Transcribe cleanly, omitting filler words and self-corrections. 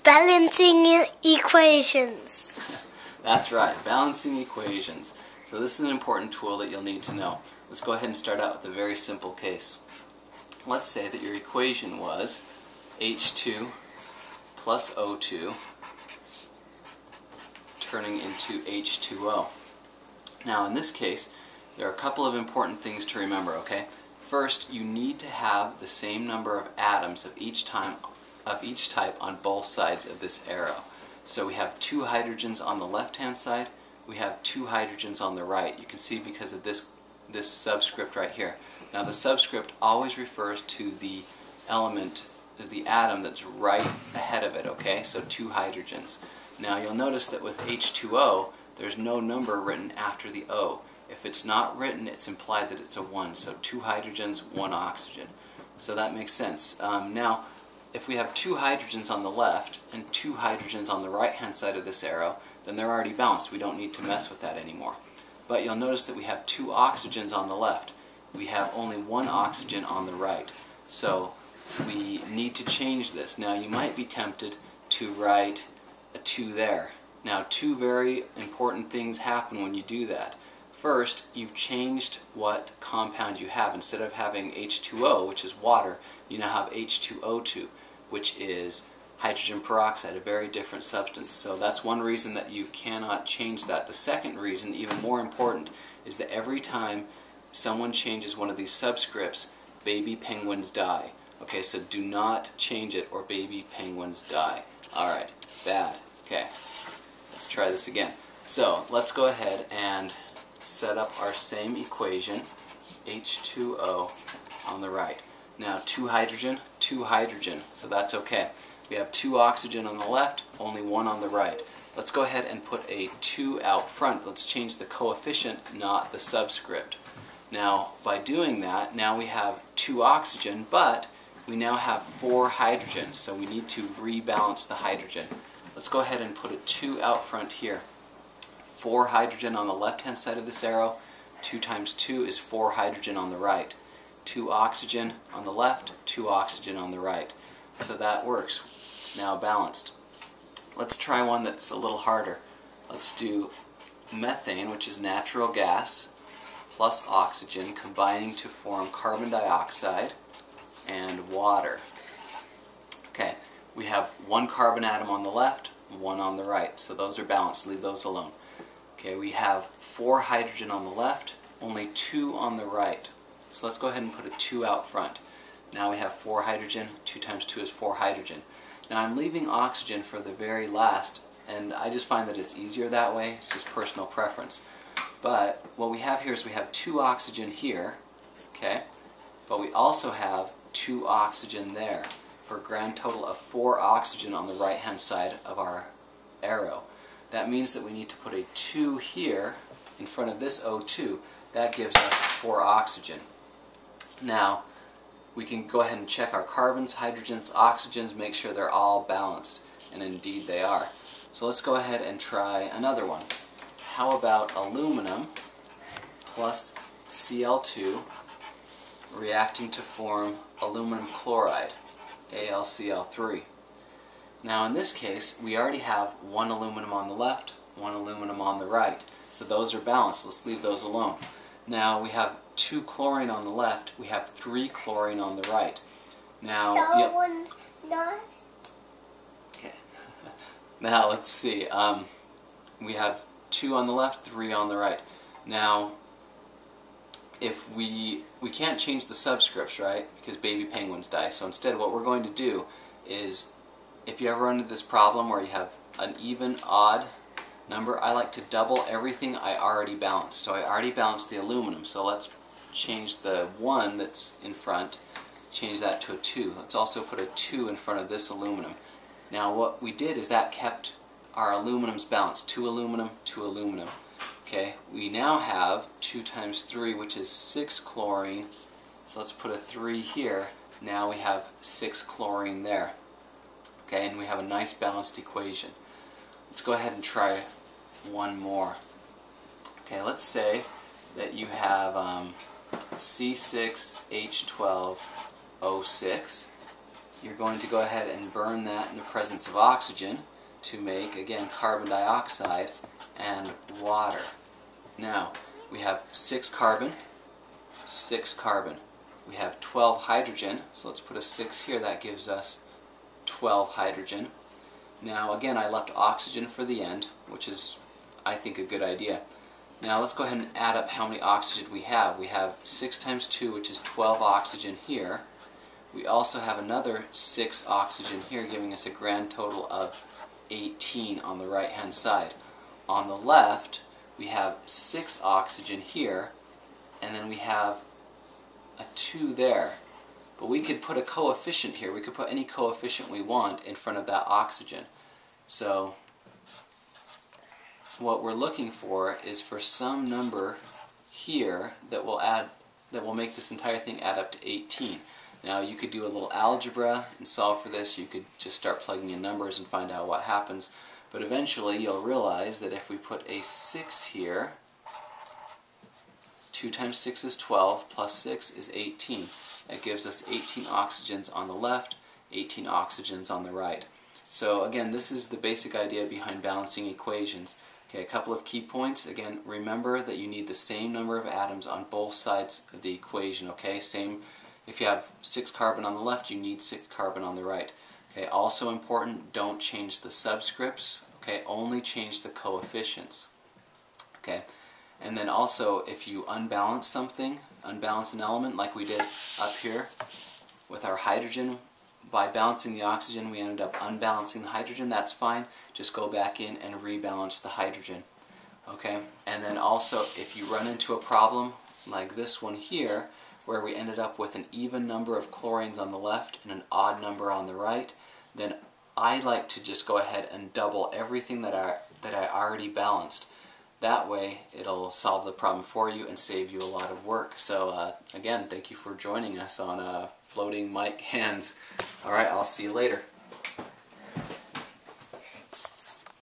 Balancing equations. That's right, balancing equations. So this is an important tool that you'll need to know. Let's go ahead and start out with a very simple case. Let's say that your equation was H2 plus O2 turning into H2O. Now in this case, there are a couple of important things to remember, okay? First, you need to have the same number of atoms of each type on both sides of this arrow. So we have 2 hydrogens on the left-hand side, we have 2 hydrogens on the right. You can see because of this subscript right here. Now the subscript always refers to the element, the atom that's right ahead of it, okay? So 2 hydrogens. Now you'll notice that with H2O, there's no number written after the O. If it's not written, it's implied that it's a 1. So 2 hydrogens, 1 oxygen. So that makes sense. Now, if we have 2 hydrogens on the left and 2 hydrogens on the right-hand side of this arrow, then they're already balanced. We don't need to mess with that anymore. But you'll notice that we have 2 oxygens on the left. We have only 1 oxygen on the right. So we need to change this. Now you might be tempted to write a 2 there. Now 2 very important things happen when you do that. First, you've changed what compound you have. Instead of having H2O, which is water, you now have H2O2, which is hydrogen peroxide, a very different substance. So that's one reason that you cannot change that. The second reason, even more important, is that every time someone changes one of these subscripts, baby penguins die. Okay, so do not change it or baby penguins die. Alright, bad. Okay, let's try this again. So let's go ahead and set up our same equation, H2O on the right. Now 2 hydrogen, so that's okay. We have 2 oxygen on the left, only 1 on the right. Let's go ahead and put a 2 out front. Let's change the coefficient, not the subscript. Now by doing that, now we have 2 oxygen, but we now have 4 hydrogen, so we need to rebalance the hydrogen. Let's go ahead and put a 2 out front here. 4 hydrogen on the left-hand side of this arrow. 2 times 2 is 4 hydrogen on the right. 2 oxygen on the left, 2 oxygen on the right. So that works. It's now balanced. Let's try one that's a little harder. Let's do methane, which is natural gas, plus oxygen combining to form carbon dioxide and water. Okay, we have 1 carbon atom on the left, 1 on the right. So those are balanced. Leave those alone. Okay, we have 4 hydrogen on the left, only 2 on the right. So let's go ahead and put a 2 out front. Now we have 4 hydrogen, 2 times 2 is 4 hydrogen. Now I'm leaving oxygen for the very last, and I just find that it's easier that way. It's just personal preference. But what we have here is we have 2 oxygen here, okay? But we also have 2 oxygen there, for a grand total of 4 oxygen on the right-hand side of our arrow. That means that we need to put a 2 here in front of this O2. That gives us 4 oxygen. Now, we can go ahead and check our carbons, hydrogens, oxygens, make sure they're all balanced. And indeed they are. So let's go ahead and try another one. How about aluminum plus Cl2 reacting to form aluminum chloride, AlCl3. Now in this case, we already have 1 aluminum on the left, 1 aluminum on the right. So those are balanced. Let's leave those alone. Now we have 2 chlorine on the left, we have 3 chlorine on the right. Now, okay. Now let's see. We have 2 on the left, 3 on the right. Now, if we can't change the subscripts, right? Because baby penguins die. So instead, what we're going to do is, if you ever run into this problem where you have an even, odd number, I like to double everything I already balanced. So I already balanced the aluminum, so let's change the 1 that's in front, change that to a 2. Let's also put a 2 in front of this aluminum. Now what we did is that kept our aluminums balanced. 2 aluminum, 2 aluminum. Okay, we now have 2 times 3, which is 6 chlorine. So let's put a 3 here. Now we have 6 chlorine there. Okay, and we have a nice balanced equation. Let's go ahead and try one more. Okay, let's say that you have C6H12O6 you're going to go ahead and burn that in the presence of oxygen to make, again, carbon dioxide and water. Now, we have 6 carbon, 6 carbon. We have 12 hydrogen, so let's put a 6 here. That gives us 12 hydrogen. Now, again, I left oxygen for the end, which is, I think, a good idea. Now, let's go ahead and add up how many oxygen we have. We have 6 times 2, which is 12 oxygen here. We also have another 6 oxygen here, giving us a grand total of 18 on the right-hand side. On the left, we have 6 oxygen here, and then we have a 2 there. But we could put a coefficient here. We could put any coefficient we want in front of that oxygen. So what we're looking for is for some number here that will make this entire thing add up to 18. Now, you could do a little algebra and solve for this. You could just start plugging in numbers and find out what happens. But eventually you'll realize that if we put a 6 here, 2 times 6 is 12, plus 6 is 18. That gives us 18 oxygens on the left, 18 oxygens on the right. So again, this is the basic idea behind balancing equations. Okay, a couple of key points. Again, remember that you need the same number of atoms on both sides of the equation. Okay, same. If you have 6 carbon on the left, you need 6 carbon on the right. Okay, also important, don't change the subscripts. Okay, only change the coefficients. Okay, and then also if you unbalance something, unbalance an element like we did up here with our hydrogen, by balancing the oxygen we ended up unbalancing the hydrogen. That's fine. Just go back in and rebalance the hydrogen. Okay, and then also if you run into a problem like this one here, where we ended up with an even number of chlorines on the left and an odd number on the right, then I like to just go ahead and double everything that I already balanced. That way it'll solve the problem for you and save you a lot of work. So again, thank you for joining us on Floating Mike Hands. Alright, I'll see you later.